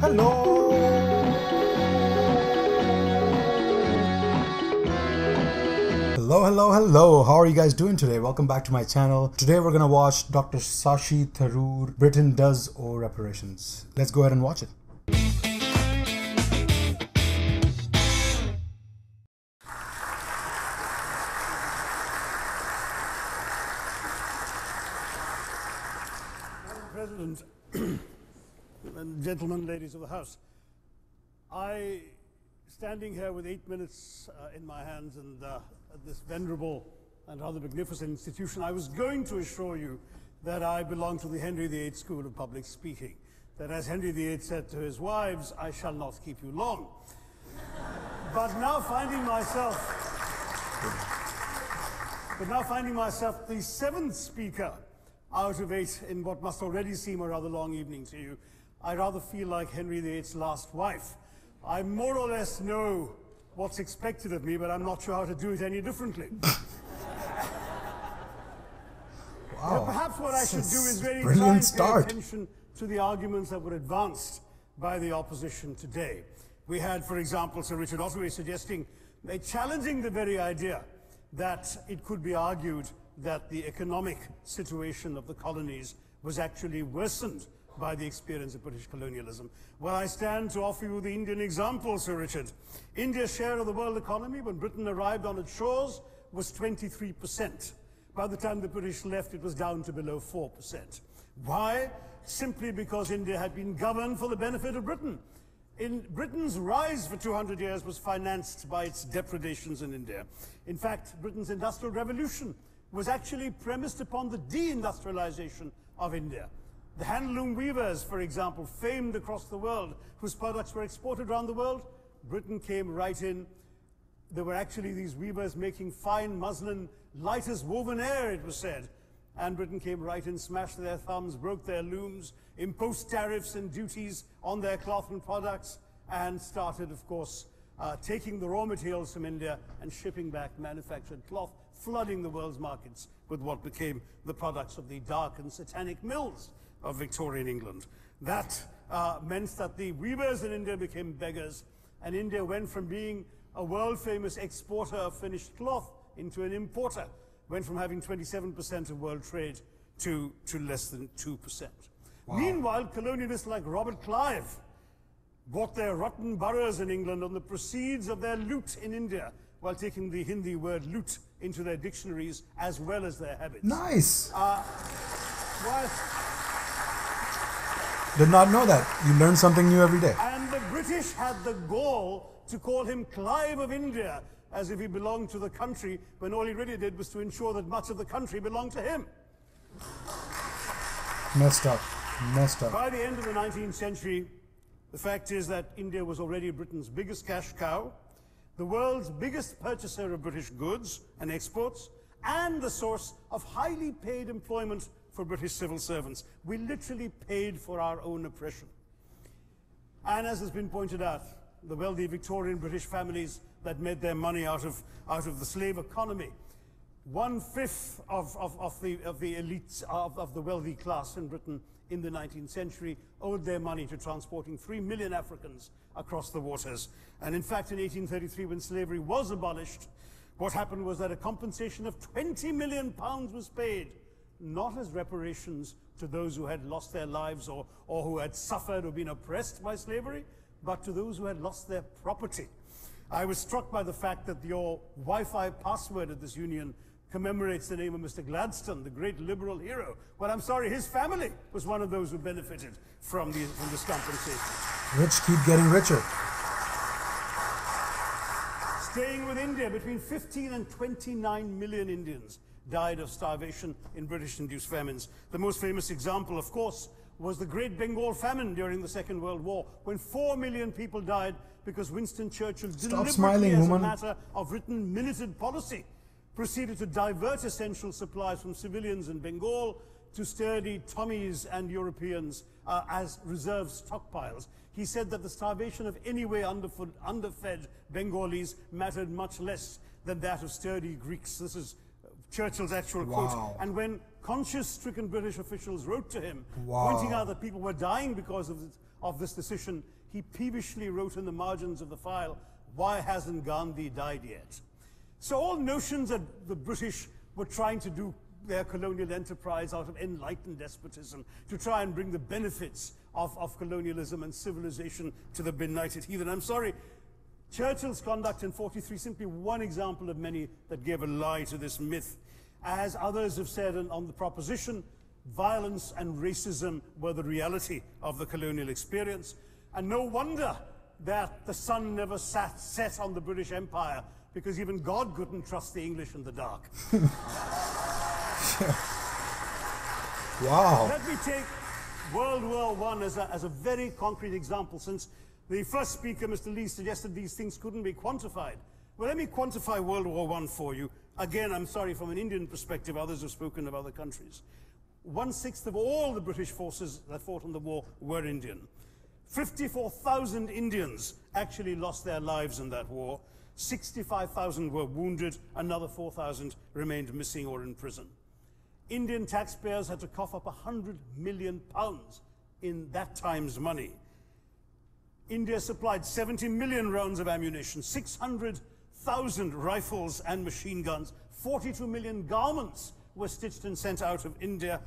Hello. Hello. How are you guys doing today? Welcome back to my channel. Today we're gonna watch Dr. Shashi Tharoor, Britain Does Owe Reparations. Let's go ahead and watch it. Madam President, and gentlemen, ladies of the House, standing here with 8 minutes in my hands and this venerable and rather magnificent institution, I was going to assure you that I belong to the Henry VIII School of Public Speaking, that as Henry VIII said to his wives, I shall not keep you long. But now finding myself the seventh speaker out of 8 in what must already seem a rather long evening to you, I rather feel like Henry VIII's last wife. I more or less know what's expected of me, but I'm not sure how to do it any differently. Wow. Perhaps what I should do is really try Brilliant and start. pay attention to the arguments that were advanced by the opposition today. We had, for example, Sir Richard Otway challenging the very idea that it could be argued that the economic situation of the colonies was actually worsened by the experience of British colonialism. Well, I stand to offer you the Indian example, Sir Richard. India's share of the world economy when Britain arrived on its shores was 23%. By the time the British left, it was down to below 4%. Why? Simply because India had been governed for the benefit of Britain. Britain's rise for 200 years was financed by its depredations in India. In fact, Britain's industrial revolution was actually premised upon the deindustrialization of India. The handloom weavers, for example, famed across the world, whose products were exported around the world, Britain came right in. There were actually these weavers making fine muslin, light as woven air, it was said. And Britain came right in, smashed their thumbs, broke their looms, imposed tariffs and duties on their cloth and products, and started, of course, taking the raw materials from India and shipping back manufactured cloth, flooding the world's markets with what became the products of the dark and satanic mills of Victorian England. That meant that the weavers in India became beggars, and India went from being a world-famous exporter of finished cloth into an importer, went from having 27% of world trade to less than 2%. Wow. Meanwhile, colonialists like Robert Clive bought their rotten boroughs in England on the proceeds of their loot in India, while taking the Hindi word loot into their dictionaries as well as their habits. Nice. Did not know that. You learn something new every day. And the British had the gall to call him Clive of India, as if he belonged to the country, when all he really did was to ensure that much of the country belonged to him. Messed up. By the end of the 19th century, the fact is that India was already Britain's biggest cash cow, the world's biggest purchaser of British goods and exports, and the source of highly paid employment for British civil servants. We literally paid for our own oppression. And as has been pointed out, the wealthy Victorian British families that made their money out of the slave economy, 1/5 of the elites of the wealthy class in Britain in the 19th century owed their money to transporting 3 million Africans across the waters. And in fact, in 1833, when slavery was abolished, what happened was that a compensation of £20 million was paid, not as reparations to those who had lost their lives or who had suffered or been oppressed by slavery, but to those who had lost their property. I was struck by the fact that your Wi-Fi password at this union commemorates the name of Mr. Gladstone, the great liberal hero. Well, I'm sorry, his family was one of those who benefited from this compensation. Rich keep getting richer. Staying with India, between 15 and 29 million Indians died of starvation in British-induced famines. The most famous example, of course, was the Great Bengal Famine during the Second World War, when 4 million people died because Winston Churchill, deliberately as a matter of written minuted policy, proceeded to divert essential supplies from civilians in Bengal to sturdy Tommies and Europeans as reserve stockpiles. He said that the starvation of anyway underfed Bengalis mattered much less than that of sturdy Greeks. This is Churchill's actual quote. And when conscience-stricken British officials wrote to him, pointing out that people were dying because of this decision, he peevishly wrote in the margins of the file, "Why hasn't Gandhi died yet?" So all notions that the British were trying to do their colonial enterprise out of enlightened despotism to try and bring the benefits of colonialism and civilization to the benighted heathen. I'm sorry, Churchill's conduct in 43 simply one example of many that gave a lie to this myth. As others have said on the proposition, violence and racism were the reality of the colonial experience. And no wonder that the sun never set on the British Empire, because even God couldn't trust the English in the dark. Wow. Let me take World War I as a very concrete example, since the first speaker, Mr. Lee, suggested these things couldn't be quantified. Well, let me quantify World War I for you. Again, I'm sorry, from an Indian perspective, others have spoken of other countries. 1/6 of all the British forces that fought in the war were Indian. 54,000 Indians actually lost their lives in that war. 65,000 were wounded, another 4,000 remained missing or in prison. Indian taxpayers had to cough up £100 million in that time's money. India supplied 70 million rounds of ammunition, 600,000 rifles and machine guns, 42 million garments were stitched and sent out of India,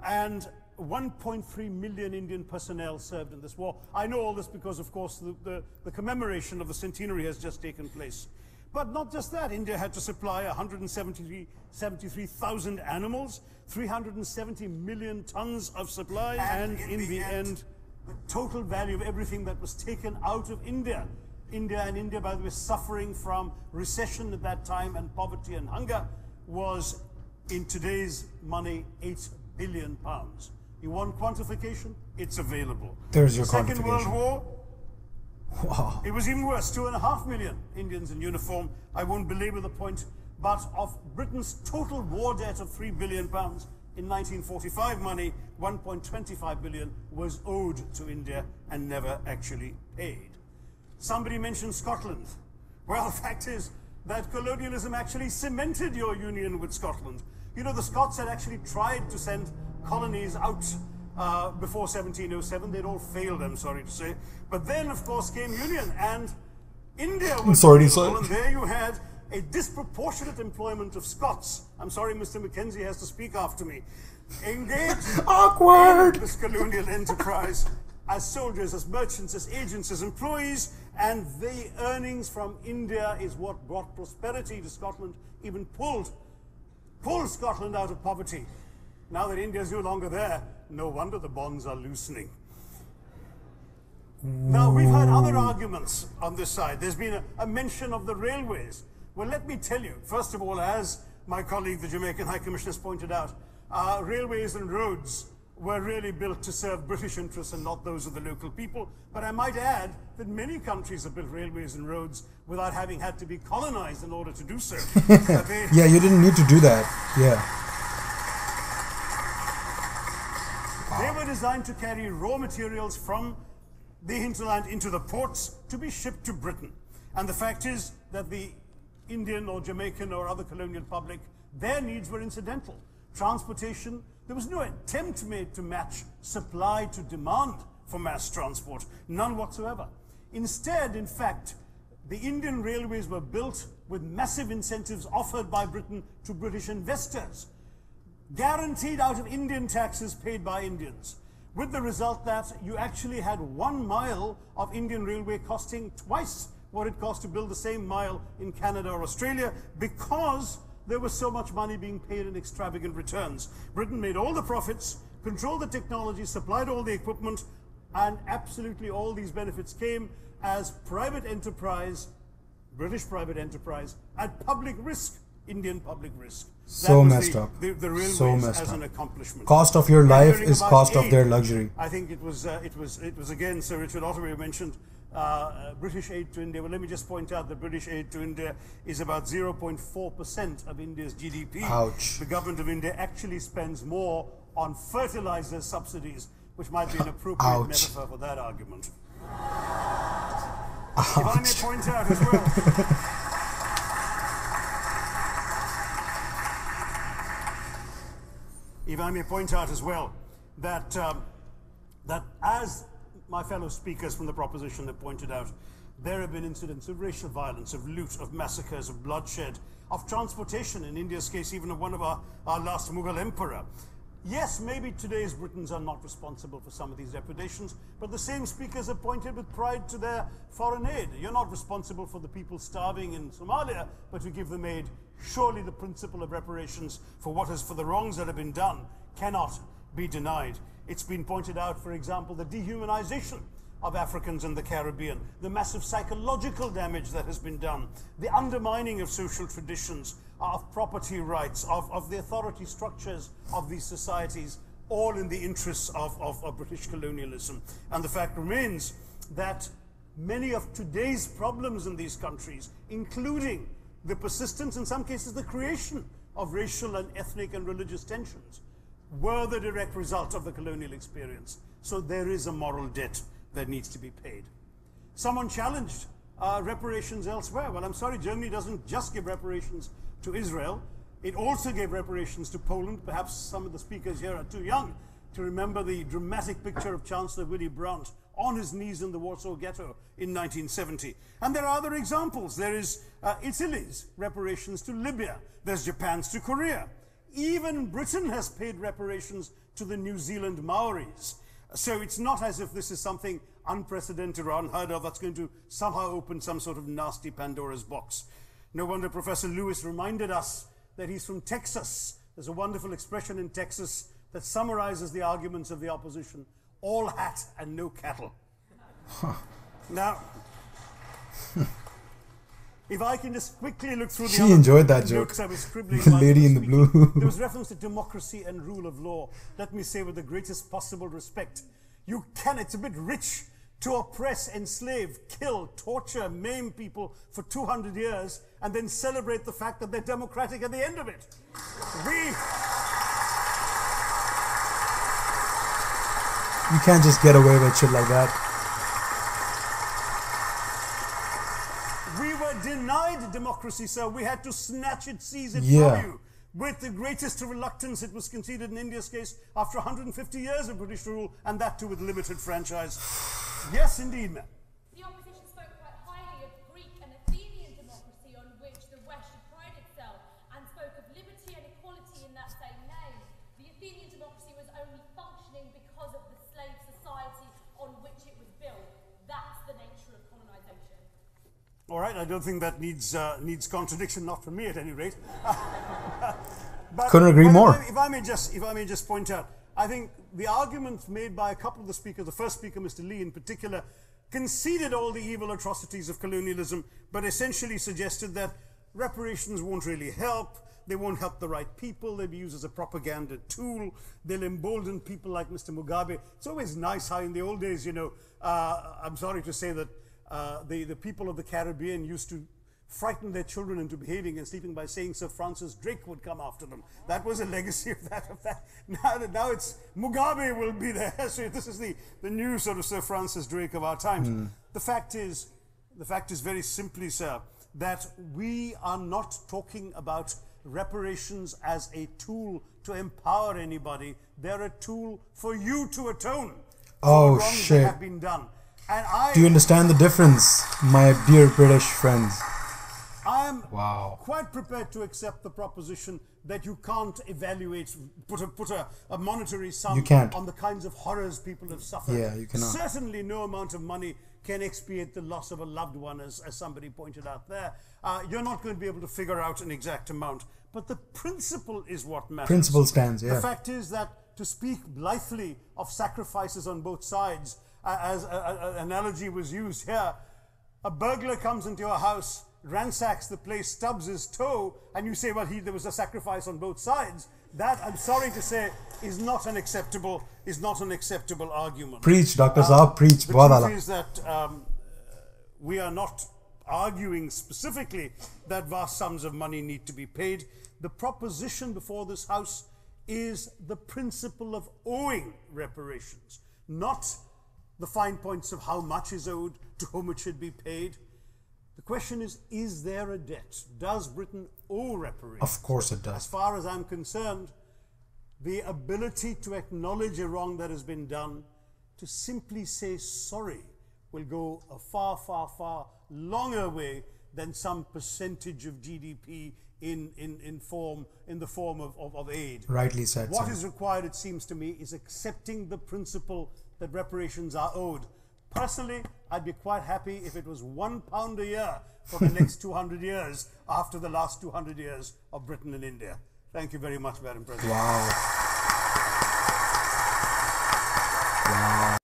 and 1.3 million Indian personnel served in this war. I know all this because, of course, the commemoration of the centenary has just taken place. But not just that, India had to supply 173,000 animals, 370 million tons of supply, and in the end, the total value of everything that was taken out of India. India, by the way, suffering from recession at that time and poverty and hunger, was, in today's money, £8 billion. You want quantification? It's available. There's your Second World quantification. War, Wow. it was even worse, 2.5 million Indians in uniform. I won't belabor the point, but of Britain's total war debt of £3 billion, in 1945 money, 1.25 billion was owed to India and never actually paid. Somebody mentioned Scotland. Well, the fact is that colonialism actually cemented your union with Scotland. You know, the Scots had actually tried to send colonies out before 1707. They'd all failed, I'm sorry to say. But then, of course, came union, and India was available, and there you had a disproportionate employment of Scots. I'm sorry, Mr. Mackenzie has to speak after me. Engaged in this colonial enterprise as soldiers, as merchants, as agents, as employees, and the earnings from India is what brought prosperity to Scotland, even pulled Scotland out of poverty. Now that India is no longer there, no wonder the bonds are loosening. Now, we've had other arguments on this side. There's been a mention of the railways. Well, let me tell you, first of all, as my colleague, the Jamaican High Commissioner, has pointed out, railways and roads were really built to serve British interests and not those of the local people. But I might add that many countries have built railways and roads without having had to be colonized in order to do so. Yeah, you didn't need to do that. Yeah. They were designed to carry raw materials from the hinterland into the ports to be shipped to Britain. And the fact is that the Indian or Jamaican or other colonial public, their needs were incidental. Transportation, there was no attempt made to match supply to demand for mass transport, none whatsoever. Instead, in fact, the Indian railways were built with massive incentives offered by Britain to British investors, guaranteed out of Indian taxes paid by Indians, with the result that you actually had 1 mile of Indian railway costing twice what it cost to build the same mile in Canada or Australia, because there was so much money being paid in extravagant returns. Britain made all the profits, controlled the technology, supplied all the equipment, and absolutely all these benefits came as private enterprise, British private enterprise, at public risk, Indian public risk. So messed up. The railways so messed as up. an accomplishment. Cost of your life is cost of their luxury. I think it was again Sir Richard Otterbury mentioned British aid to India. Well, let me just point out that British aid to India is about 0.4% of India's GDP. Ouch. The government of India actually spends more on fertilizer subsidies, which might be an appropriate metaphor for that argument. If I may point out as well, if I may point out as well, that, that as my fellow speakers from the proposition have pointed out, there have been incidents of racial violence, of loot, of massacres, of bloodshed, of transportation, in India's case, even of one of our last Mughal emperor. Yes, maybe today's Britons are not responsible for some of these depredations, but the same speakers have pointed with pride to their foreign aid. You're not responsible for the people starving in Somalia, but you give them aid. Surely the principle of reparations for the wrongs that have been done cannot be denied. It's been pointed out, for example, the dehumanization of Africans in the Caribbean, the massive psychological damage that has been done, the undermining of social traditions, of property rights, of the authority structures of these societies, all in the interests of British colonialism. And the fact remains that many of today's problems in these countries, including the persistence, in some cases the creation of racial and ethnic and religious tensions, were the direct result of the colonial experience. So there is a moral debt that needs to be paid. Someone challenged reparations elsewhere. Well, I'm sorry, Germany doesn't just give reparations to Israel. It also gave reparations to Poland. Perhaps some of the speakers here are too young to remember the dramatic picture of Chancellor Willy Brandt on his knees in the Warsaw Ghetto in 1970. And there are other examples. There is Italy's reparations to Libya. There's Japan's to Korea. Even Britain has paid reparations to the New Zealand Maoris. So it's not as if this is something unprecedented or unheard of that's going to somehow open some sort of nasty Pandora's box. No wonder Professor Lewis reminded us that he's from Texas. There's a wonderful expression in Texas that summarizes the arguments of the opposition: all hat and no cattle. Now, if I can just quickly look through the She enjoyed that joke. notes I was scribbling The while lady I was in the speaking. blue. There was reference to democracy and rule of law. Let me say with the greatest possible respect, it's a bit rich to oppress, enslave, kill, torture, maim people for 200 years and then celebrate the fact that they're democratic at the end of it. You can't just get away with shit like that. We were denied democracy, sir. We had to snatch it, seize it from you. With the greatest reluctance, it was conceded in India's case after 150 years of British rule, and that too with limited franchise. Yes, indeed, ma'am. The opposition spoke quite highly of Greek and Athenian democracy on which the West should pride itself, and spoke of liberty and equality in that same name. The Athenian democracy was only functioning because of the slave society on which it was built. That's the nature of colonization. All right, I don't think that needs contradiction, not from me at any rate. Couldn't agree more. If I may just point out, I think the arguments made by a couple of the speakers, the first speaker, Mr. Lee in particular, conceded all the evil atrocities of colonialism, but essentially suggested that reparations won't really help. They won't help the right people. They'll be used as a propaganda tool. They'll embolden people like Mr. Mugabe. It's always nice how in the old days, I'm sorry to say that the people of the Caribbean used to frighten their children into behaving and sleeping by saying Sir Francis Drake would come after them. That was a legacy of that. Now it's Mugabe will be there. So this is the new sort of Sir Francis Drake of our times. The fact is very simply, sir, that we are not talking about reparations as a tool to empower anybody. They're a tool for you to atone for the wrongs that have been done. And Do you understand the difference, my dear British friends? I'm quite prepared to accept the proposition that you can't evaluate, put a monetary sum on the kinds of horrors people have suffered. Yeah, you cannot. Certainly no amount of money can expiate the loss of a loved one, as somebody pointed out there. You're not going to be able to figure out an exact amount. But the principle is what matters. Principle stands, yeah. The fact is that to speak blithely of sacrifices on both sides, as an analogy was used here, a burglar comes into your house, ransacks the place, stubs his toe, and you say, well, there was a sacrifice on both sides. That, I'm sorry to say, is not an acceptable argument. Preach, Dr. Saab, preach. The truth is that we are not arguing specifically that vast sums of money need to be paid. The proposition before this House is the principle of owing reparations, not the fine points of how much is owed, to whom it should be paid. The question is there a debt? Does Britain owe reparations? Of course it does. As far as I'm concerned, the ability to acknowledge a wrong that has been done, to simply say sorry, will go a far, far, far longer way than some percentage of GDP in the form of aid. Rightly said. What is required, it seems to me, is accepting the principle that reparations are owed. Personally, I'd be quite happy if it was £1 a year for the next 200 years after the last 200 years of Britain and India. Thank you very much, Madam President. Wow. Wow.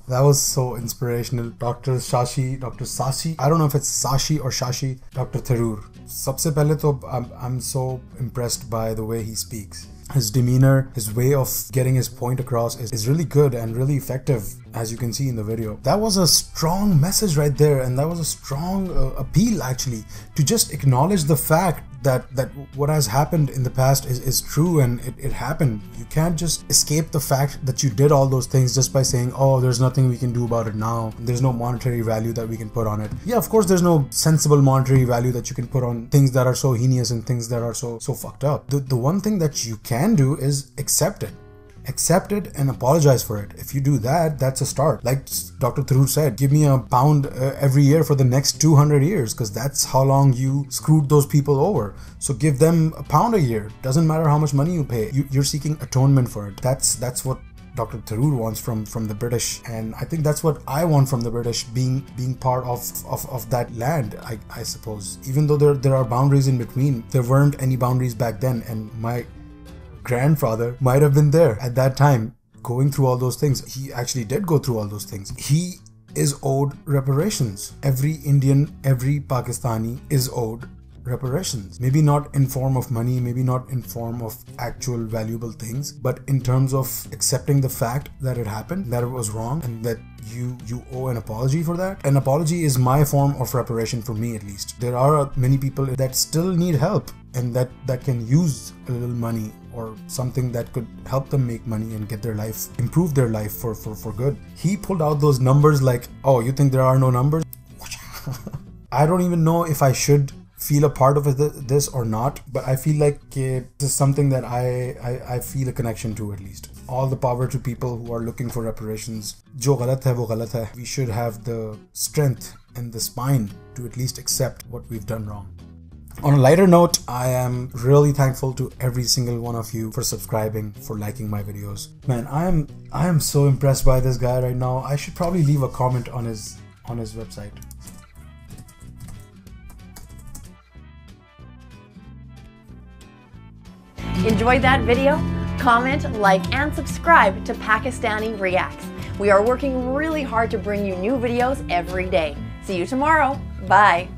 That was so inspirational. Dr. Sashi, I don't know if it's Sashi or Shashi, Dr. Tharoor. Sabse pehle to, I'm so impressed by the way he speaks. His demeanor, his way of getting his point across is really good and really effective, as you can see in the video. That was a strong message right there, and that was a strong appeal actually, to just acknowledge the fact that what has happened in the past is true, and it happened. You can't just escape the fact that you did all those things just by saying, oh, there's nothing we can do about it now. There's no monetary value that we can put on it. Yeah, of course there's no sensible monetary value that you can put on things that are so heinous and things that are so fucked up. The one thing that you can do is accept it. Accept it and apologize for it. If you do that, that's a start. Like Dr. Tharoor said, give me £1 every year for the next 200 years, because that's how long you screwed those people over. So give them £1 a year. Doesn't matter how much money you pay. You're seeking atonement for it. That's what Dr. Tharoor wants from the British, and I think that's what I want from the British, being part of that land, I suppose. Even though there are boundaries in between, there weren't any boundaries back then, and my grandfather might have been there at that time going through all those things. He actually did go through all those things. He is owed reparations. Every Indian, every Pakistani is owed reparations. Maybe not in form of money, maybe not in form of actual valuable things, but in terms of accepting the fact that it happened, that it was wrong, and that you owe an apology for that. An apology is my form of reparation, for me at least. There are many people that still need help, and that can use a little money or something that could help them make money and get their life, improve their life for good. He pulled out those numbers like, oh, you think there are no numbers? I don't even know if I should feel a part of this or not, but I feel like this is something that I feel a connection to, at least. All the power to people who are looking for reparations. Jo galat hai, wo galat hai. We should have the strength and the spine to at least accept what we've done wrong. On a lighter note, I am really thankful to every single one of you for subscribing, for liking my videos. Man, I am so impressed by this guy right now. I should probably leave a comment on his website. Enjoyed that video? Comment, like, and subscribe to Pakistani Reacts. We are working really hard to bring you new videos every day. See you tomorrow. Bye.